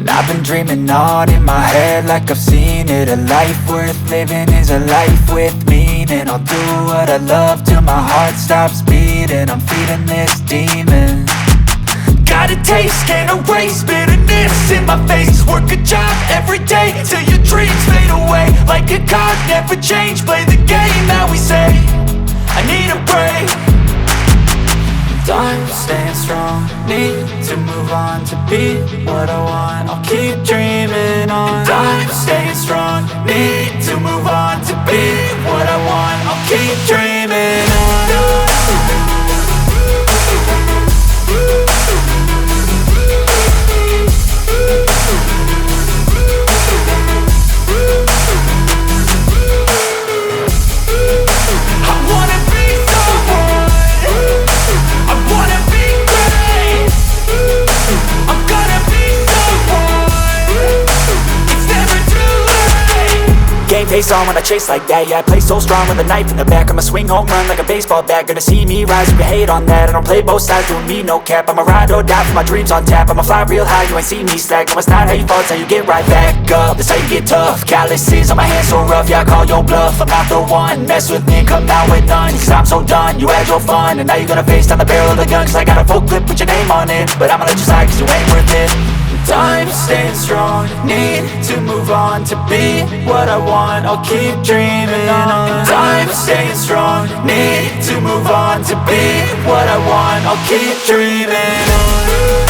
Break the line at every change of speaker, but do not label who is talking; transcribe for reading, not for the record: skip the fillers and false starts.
I've been dreaming on in my head like I've seen it. A life worth living is a life with meaning. I'll do what I love till my heart stops beating. I'm feeding this demon. Got a taste, can't erase bitterness in my face. Work a job every day till your dreams fade away. Like a card, never change, play the game that we say. I need a break. I'm staying strong, need to move on to be what I want. I'll keep dreaming on. I'm staying strong, need to move on to be what I want. I'll keep dreaming on. Game face on when I chase like that. Yeah, I play so strong with a knife in the back. I'ma swing home run like a baseball bat. Gonna see me rise, you can hate on that. I don't play both sides, doing me no cap. I'ma ride or die for my dreams on tap. I'ma fly real high, you ain't see me slack. No, it's not how you fall, it's how you get right back up. That's how you get tough. Calluses on my hands so rough, yeah, I call your bluff. I'm not the one, mess with me and come out with none. Cause I'm so done, you had your fun. And now you're gonna face down the barrel of the gun. Cause I got a full clip with your name on it. But I'ma let you slide cause you ain't worth it. I'm staying strong, need to move on to be what I want. I'll keep dreaming on. I'm staying strong, need to move on to be what I want. I'll keep dreaming on.